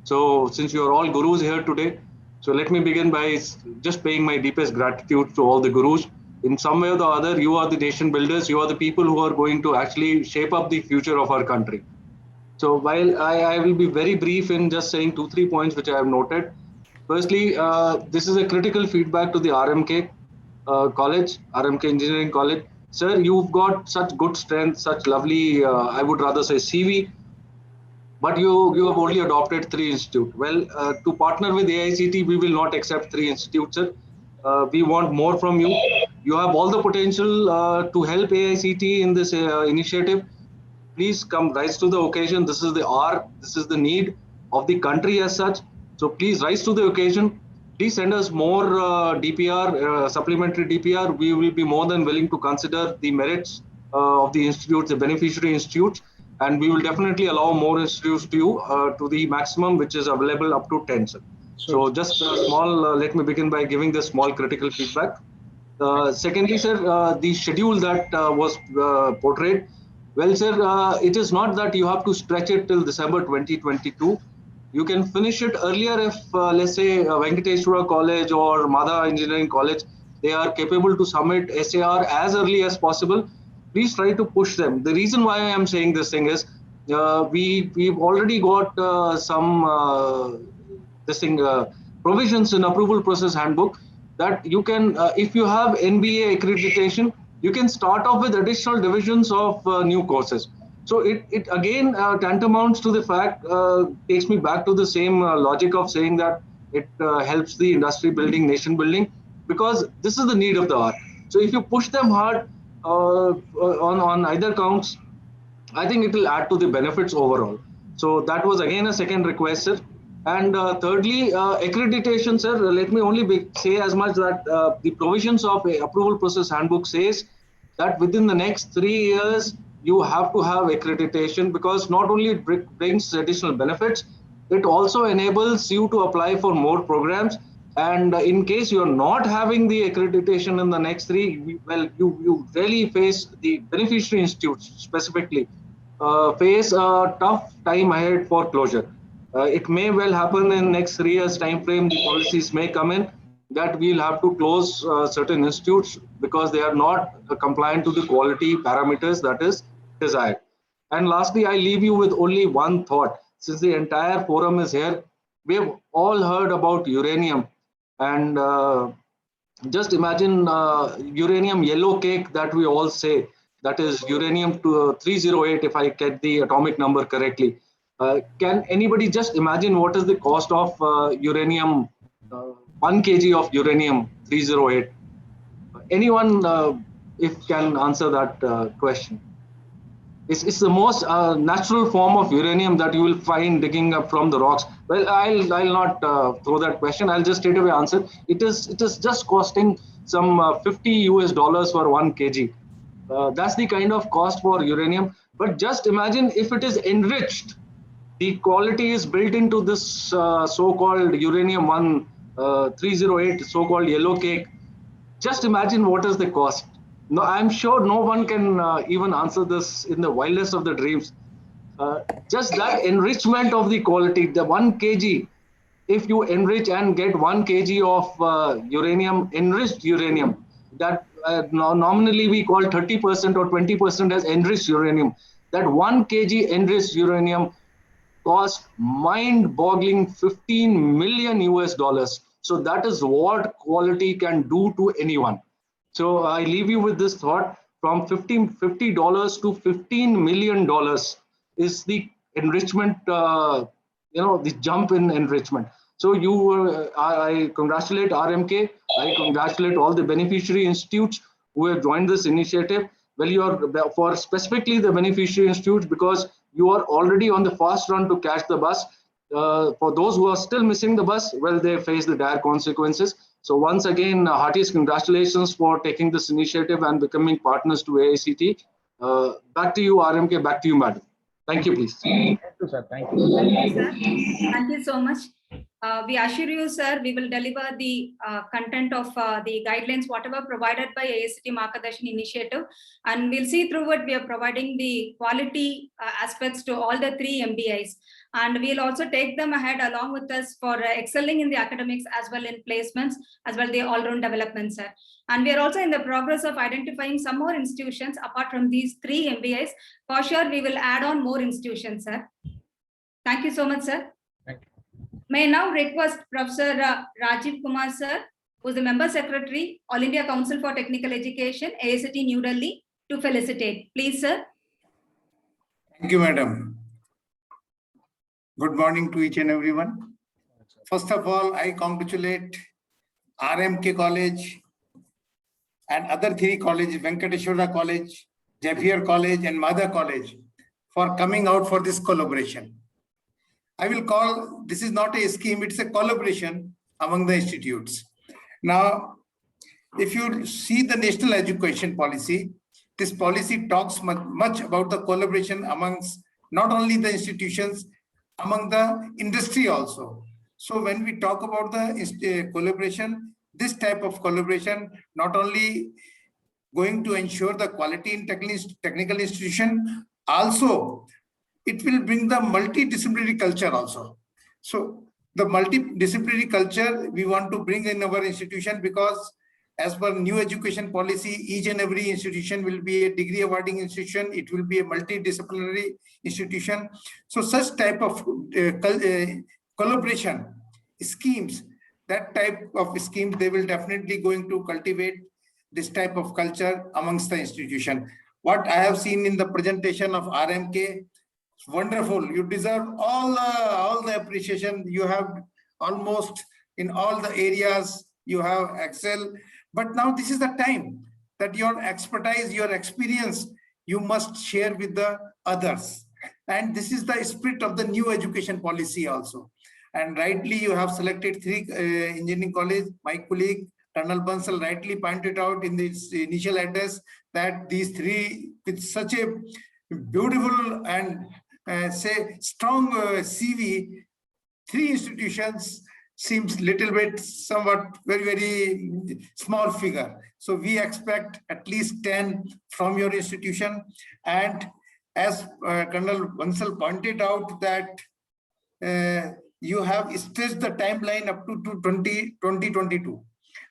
So since you are all gurus here today, so let me begin by just paying my deepest gratitude to all the gurus. In some way or the other, you are the nation builders. You are the people who are going to actually shape up the future of our country. So while I will be very brief in just saying 2-3 points which I have noted. Firstly, this is a critical feedback to the RMK college, RMK Engineering College. Sir, you've got such good strength, such lovely, I would rather say CV, but you have only adopted 3 institutes. Well, to partner with AICT, we will not accept 3 institutes, sir. We want more from you. You have all the potential to help AICT in this initiative. Please come, rise to the occasion. This is the hour, this is the need of the country as such. So please rise to the occasion. Please send us more DPR, supplementary DPR. We will be more than willing to consider the merits of the institutes, the beneficiary institutes, and we will definitely allow more institutes to you to the maximum which is available up to 10. Sir. So just a small, let me begin by giving this small critical feedback. Secondly, sir, the schedule that was portrayed, well, sir, it is not that you have to stretch it till December 2022. You can finish it earlier if, let's say, Venkateswara College or Madha Engineering College, they are capable to submit SAR as early as possible. Please try to push them. The reason why I am saying this thing is, we've already got some provisions in approval process handbook that you can, if you have NBA accreditation, you can start off with additional divisions of new courses. So it again tantamounts to the fact, takes me back to the same logic of saying that it helps the industry building, nation building, because this is the need of the hour. So if you push them hard on either counts, I think it will add to the benefits overall. So that was again a second request, sir. And thirdly, accreditation, sir, let me only say as much that the provisions of a approval process handbook says that within the next 3 years, you have to have accreditation, because not only it brings additional benefits, it also enables you to apply for more programs. And in case you're not having the accreditation in the next 3, well, you really face the beneficiary institutes specifically, face a tough time ahead for closure. It may well happen in next 3 years time frame, the policies may come in that we'll have to close certain institutes because they are not compliant to the quality parameters that is desired. And lastly, I leave you with only one thought. Since the entire forum is here, we have all heard about uranium, and just imagine uranium yellow cake that we all say, that is uranium 308 if I get the atomic number correctly. Can anybody just imagine what is the cost of uranium, 1 kg of uranium 308? Anyone if can answer that question? It's the most natural form of uranium that you will find digging up from the rocks. Well, I'll not throw that question. I'll just straight away answer. It is just costing some $50 for 1 kg. That's the kind of cost for uranium. But just imagine if it is enriched. The quality is built into this so-called uranium 308, so-called yellow cake. Just imagine what is the cost. No, I'm sure no one can even answer this in the wildest of the dreams. Just that enrichment of the quality, the 1 kg, if you enrich and get 1 kg of uranium, enriched uranium, that nominally we call 30% or 20% as enriched uranium. That 1 kg enriched uranium cost mind-boggling $15 million. So that is what quality can do to anyone. So I leave you with this thought: from $50 to $15 million is the enrichment this jump in enrichment. So I congratulate RMK. I congratulate all the beneficiary institutes who have joined this initiative. Well, you are for specifically the beneficiary institutes, because you are already on the fast run to catch the bus. For those who are still missing the bus, well, they face the dire consequences. So once again, heartiest congratulations for taking this initiative and becoming partners to AICT. Back to you, RMK. Back to you, madam. Thank you, please. Thank you, sir. Thank you. Thank you, sir. Thank you so much. We assure you, sir, we will deliver the content of the guidelines, whatever provided by AICT Margadarshan initiative, and we'll see through it. We are providing the quality aspects to all the 3 MBIs, and we'll also take them ahead along with us for excelling in the academics as well in placements, as well the all-round development, sir. And we are also in the progress of identifying some more institutions apart from these 3 MBIs. For sure, we will add on more institutions, sir. Thank you so much, sir. Thank you. May I now request Professor Rajiv Kumar, sir, who is the Member Secretary, All India Council for Technical Education, AICT New Delhi, to felicitate. Please, sir. Thank you, madam. Good morning to each and everyone. First of all, I congratulate RMK College and other 3 colleges, Venkateshwara College, Xavier College, and Mother College, for coming out for this collaboration. I will call, this is not a scheme, it's a collaboration among the institutes. Now, if you see the national education policy, this policy talks much about the collaboration amongst not only the institutions, among the industry also. So when we talk about the collaboration, this type of collaboration not only going to ensure the quality in technical institution, also it will bring the multidisciplinary culture also. So the multidisciplinary culture we want to bring in our institution, because as per new education policy, each and every institution will be a degree awarding institution. It will be a multidisciplinary institution. So such type of collaboration schemes, that type of schemes, they will definitely going to cultivate this type of culture amongst the institution. What I have seen in the presentation of RMK, wonderful. You deserve all the appreciation. You have almost in all the areas you have excelled. But now this is the time that your expertise, your experience, you must share with the others. And this is the spirit of the new education policy also. And rightly you have selected 3 engineering colleges. My colleague Colonel Bansal rightly pointed out in this initial address that these 3 with such a beautiful and say strong CV, 3 institutions seems little bit somewhat very small figure. So we expect at least 10 from your institution. And as Colonel Bansal pointed out that you have stretched the timeline up to 2022.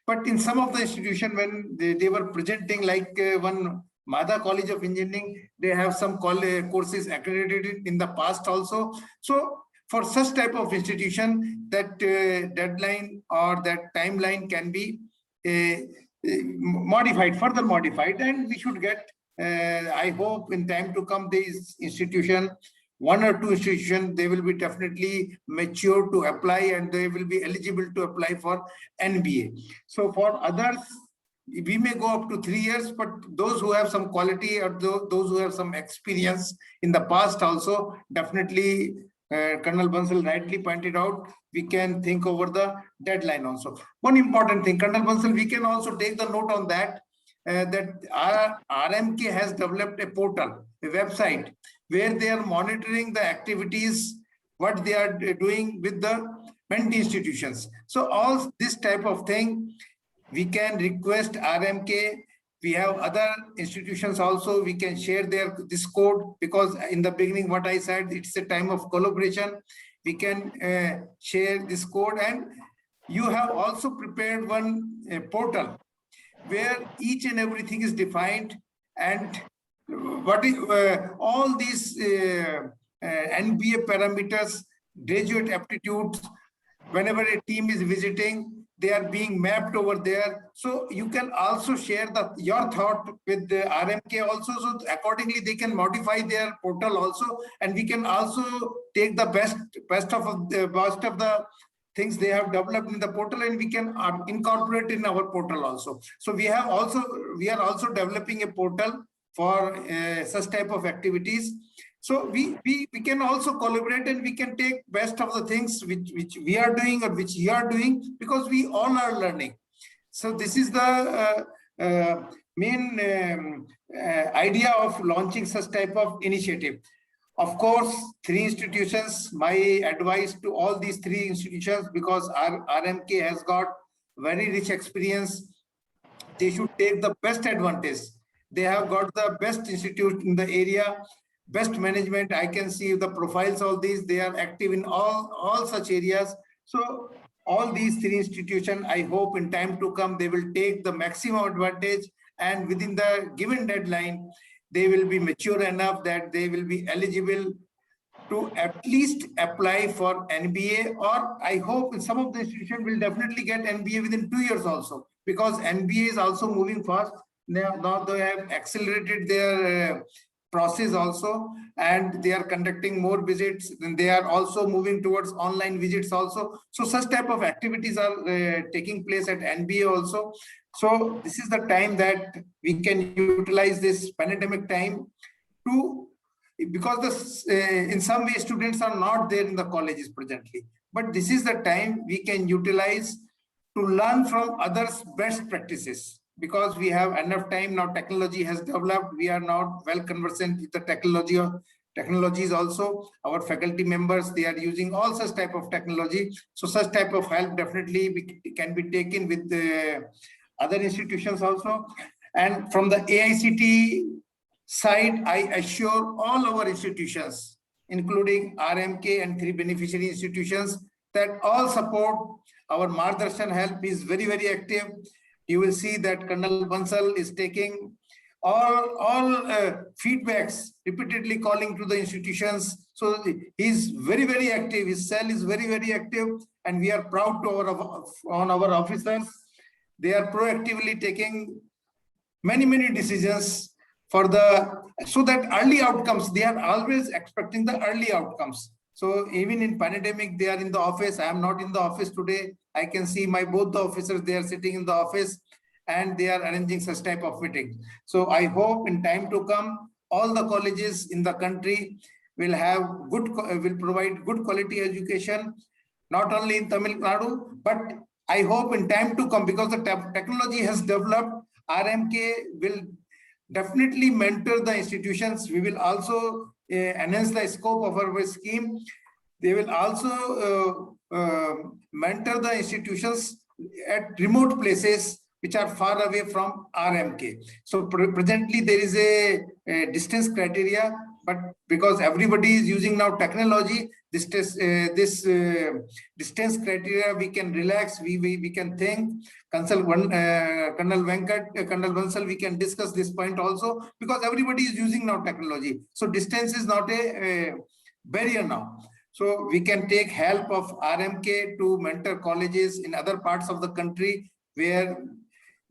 But in some of the institutions, when they were presenting, like one Mada College of Engineering, they have some courses accredited in the past also. So for such type of institution, that deadline or that timeline can be modified, further modified, and we should get, I hope in time to come, these institution, 1 or 2 institutions, they will be definitely mature to apply and they will be eligible to apply for NBA. So for others, we may go up to 3 years, but those who have some quality or those who have some experience in the past also, definitely Colonel Bansal rightly pointed out, we can think over the deadline also. One important thing, Colonel Bansal, we can also take the note on that, that our RMK has developed a portal, a website, where they are monitoring the activities, what they are doing with the mentee institutions. So all this type of thing, we can request RMK. We have other institutions also, we can share this code, because in the beginning, what I said, it's a time of collaboration. We can share this code, and you have also prepared one portal where each and everything is defined, and what is all these NBA parameters, graduate aptitudes, whenever a team is visiting, they are being mapped over there. So you can also share your thought with the RMK also. So accordingly, they can modify their portal also, and we can also take the best of the things they have developed in the portal, and we can incorporate in our portal also. So we are also developing a portal for such type of activities. So we can also collaborate, and we can take best of the things which we are doing or which you are doing, because we all are learning. So this is the main idea of launching such type of initiative. Of course, 3 institutions, my advice to all these 3 institutions, because our RMK has got very rich experience, they should take the best advantage. They have got the best institute in the area, best management. I can see the profiles of these, they are active in all such areas. So all these 3 institutions, I hope in time to come, they will take the maximum advantage, and within the given deadline, they will be mature enough that they will be eligible to at least apply for NBA, or I hope in some of the institutions will definitely get NBA within 2 years also, because NBA is also moving fast. Now they have accelerated their process also, and they are conducting more visits, and they are also moving towards online visits also. So such type of activities are taking place at NBA also. So this is the time that we can utilize this pandemic time to, because in some way students are not there in the colleges presently, but this is the time we can utilize to learn from others' best practices, because we have enough time now. Technology has developed, we are now well conversant with the technologies also. Our faculty members, they are using all such type of technology. So such type of help definitely can be taken with the other institutions also. And from the AICT side, I assure all our institutions, including RMK and 3 beneficiary institutions, that all support. Our Margdarshan help is very, very active. You will see that Colonel Bansal is taking all feedbacks, repeatedly calling to the institutions. So he's very, very active. His cell is very, very active, and we are proud on our officers. They are proactively taking many decisions so that early outcomes. They are always expecting the early outcomes. So even in pandemic, they are in the office. I am not in the office today. I can see both the officers, they are sitting in the office, and they are arranging such type of meetings. So I hope in time to come, all the colleges in the country will provide good quality education, not only in Tamil Nadu, but I hope in time to come, because the technology has developed, RMK will definitely mentor the institutions. We will also enhance the scope of our scheme. They will also mentor the institutions at remote places which are far away from RMK. So presently there is a distance criteria, but because everybody is using now technology, this distance criteria we can relax. We can think. Colonel Bansal, we can discuss this point also, because everybody is using now technology. So distance is not a barrier now. So we can take help of RMK to mentor colleges in other parts of the country where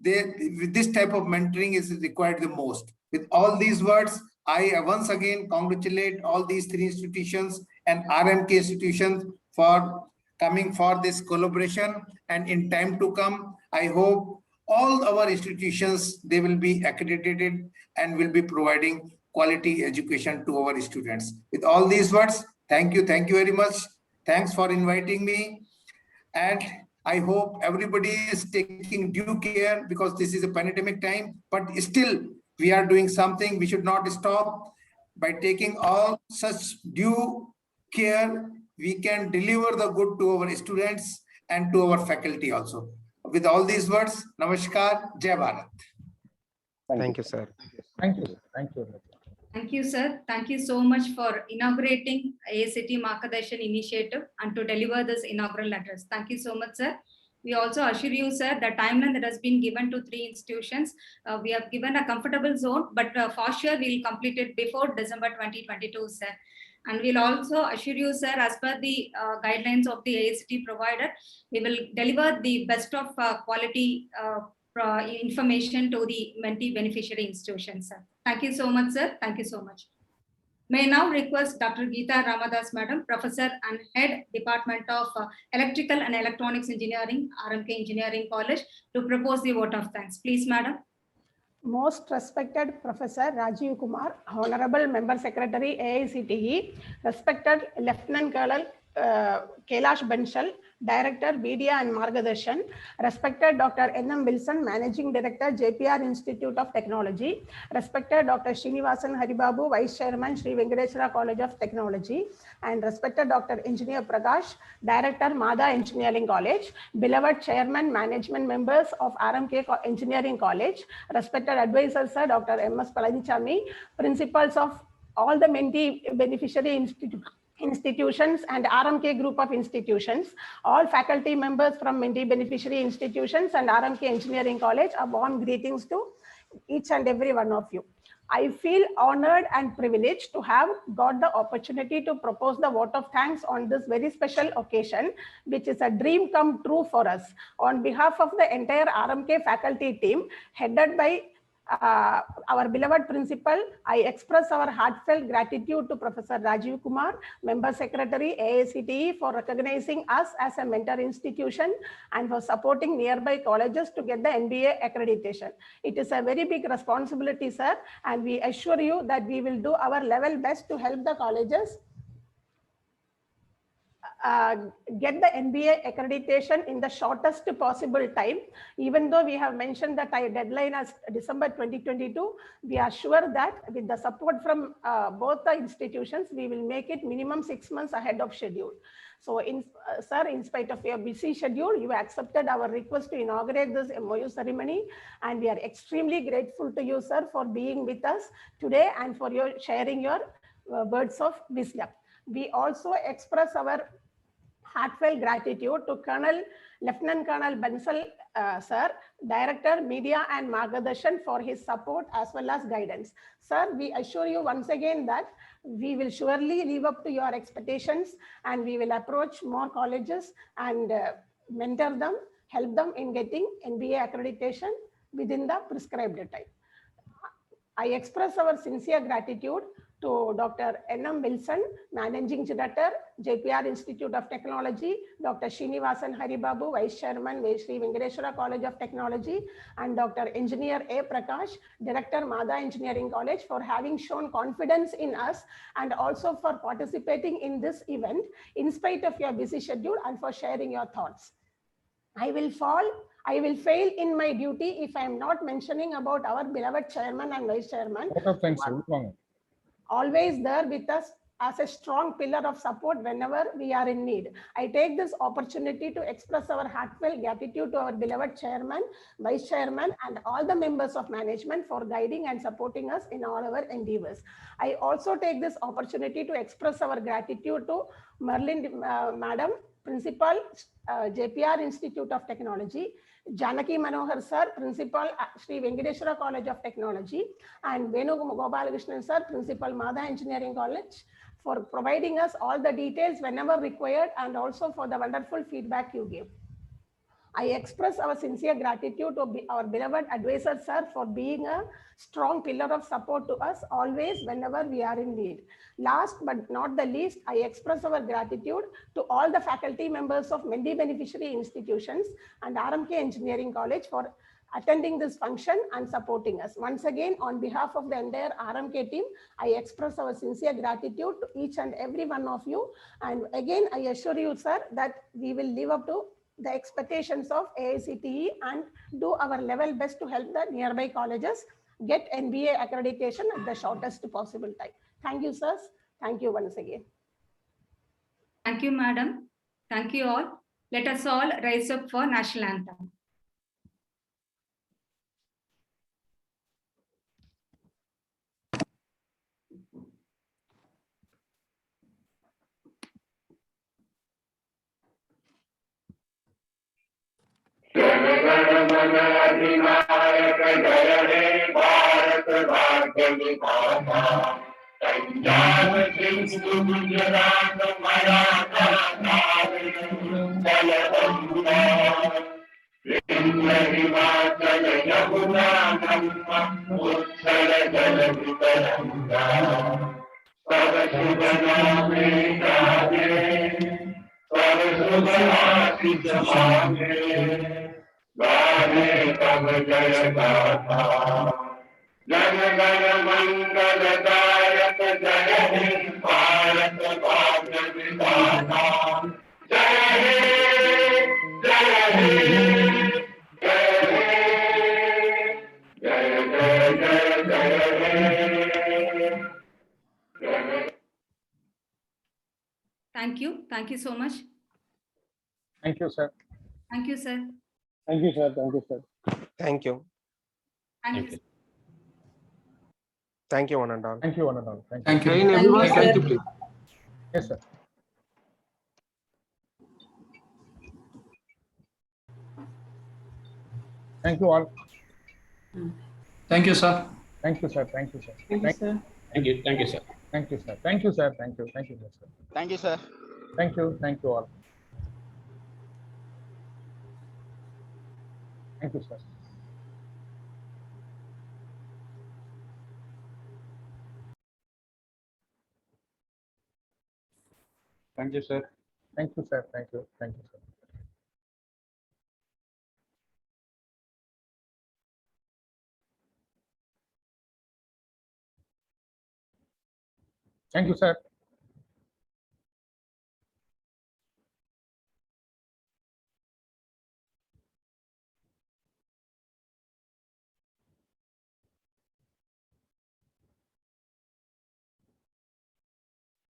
this type of mentoring is required the most. With all these words, I once again congratulate all these 3 institutions and RMK institutions for coming for this collaboration. And in time to come, I hope all our institutions, they will be accredited and will be providing quality education to our students. With all these words, thank you very much. Thanks for inviting me. And I hope everybody is taking due care, because this is a pandemic time, but still we are doing something. We should not stop. By taking all such due care, we can deliver the good to our students and to our faculty also. With all these words, Namaskar, Jai Bharat. Thank you, sir. Thank you. Thank you. Thank you, sir. Thank you so much for inaugurating AICT Margdarshan initiative and to deliver this inaugural address. Thank you so much, sir. We also assure you, sir, the timeline that has been given to 3 institutions, we have given a comfortable zone, but for sure we will complete it before December 2022, sir. And we'll also assure you, sir, as per the guidelines of the AICT provider, we will deliver the best of quality information to the mentee beneficiary institutions, sir. Thank you so much, sir. Thank you so much. May I now request Dr. Geeta Ramadas, Madam, Professor and Head Department of Electrical and Electronics Engineering, RMK Engineering College, to propose the vote of thanks. Please, Madam. Most respected Professor Rajiv Kumar, Honorable Member Secretary AICTE, respected Lieutenant Colonel Kailash Bansal, Director Media and Margadarshan, respected Dr. N.M. Wilson, Managing Director JPR Institute of Technology, respected Dr. Srinivasan Haribabu, Vice Chairman Sri Venkateswara College of Technology, and respected Dr. Engineer Prakash, Director Mada Engineering College, beloved Chairman, Management members of RMK Engineering College, respected advisors, sir, Dr. M.S. Palanichami, principals of all the mentee beneficiary institutions and RMK group of institutions, all faculty members from mentee beneficiary institutions and RMK Engineering College, a warm greetings to each and every one of you. I feel honored and privileged to have got the opportunity to propose the vote of thanks on this very special occasion, which is a dream come true for us. On behalf of the entire RMK faculty team, headed by our beloved principal, I express our heartfelt gratitude to Professor Rajiv Kumar, Member Secretary AICTE, for recognizing us as a mentor institution and for supporting nearby colleges to get the NBA accreditation. It is a very big responsibility, sir, and we assure you that we will do our level best to help the colleges get the NBA accreditation in the shortest possible time. Even though we have mentioned the deadline as December 2022, we are sure that with the support from both the institutions, we will make it minimum 6 months ahead of schedule. So, sir, in spite of your busy schedule, you accepted our request to inaugurate this MOU ceremony, and we are extremely grateful to you, sir, for being with us today and for your sharing your words of wisdom. We also express our heartfelt gratitude to Lieutenant Colonel Bansal, sir, Director Media and Margadarshan, for his support as well as guidance. Sir, we assure you once again that we will surely live up to your expectations, and we will approach more colleges and mentor them, help them in getting NBA accreditation within the prescribed time. I express our sincere gratitude to Dr. N.M. Wilson, Managing Director, JPR Institute of Technology, Dr. Srinivasan Haribabu, Vice Chairman, Sri Venkateswara College of Technology, and Dr. Engineer A. Prakash, Director, Mada Engineering College, for having shown confidence in us and also for participating in this event in spite of your busy schedule and for sharing your thoughts. I will fail in my duty if I am not mentioning about our beloved Chairman and Vice Chairman. Always there with us as a strong pillar of support whenever we are in need. I take this opportunity to express our heartfelt gratitude to our beloved Chairman, Vice Chairman, and all the members of management for guiding and supporting us in all our endeavors. I also take this opportunity to express our gratitude to Merlin, Madam, Principal, JPR Institute of Technology, Janaki Manohar sir, Principal Sri Venkateswara College of Technology, and Venu Gopalakrishnan sir, Principal Mada Engineering College, for providing us all the details whenever required and also for the wonderful feedback you gave. I express our sincere gratitude to our beloved advisor, sir, for being a strong pillar of support to us always whenever we are in need. Last but not the least, I express our gratitude to all the faculty members of mentee beneficiary institutions and RMK Engineering College for attending this function and supporting us. Once again, on behalf of the entire RMK team, I express our sincere gratitude to each and every one of you. And again, I assure you, sir, that we will live up to the expectations of AICTE and do our level best to help the nearby colleges get NBA accreditation at the shortest possible time. Thank you, sirs. Thank you once again. Thank you, madam. Thank you all. Let us all rise up for national anthem. अधिनायक जय हे भारत भाग्य विधाता जन गण मंगलदायक जय हे भारत भाग्य विधाता जय हे जय हे जय हे जय जय जय जय हे Thank you. Thank you so much. Thank you, sir. Thank you, sir. Thank you, sir. Thank you, sir. Thank you. Thank you. Thank you, one and all. Thank you, one and all. Thank you. Thank you. Jai Hind, everyone. sir. Thank you, please. Yes, sir. Thank you all. Thank you, sir. Thank you, sir. Thank you, sir. Thank you, sir. Thank you. Thank you, sir. Thank you, sir. Thank you, sir. Thank you. Thank you, sir. Thank you, sir. Thank you. Thank you all. Thank you, sir. Thank you, sir. Thank you, sir. Thank you. Thank you, sir. Thank you, sir.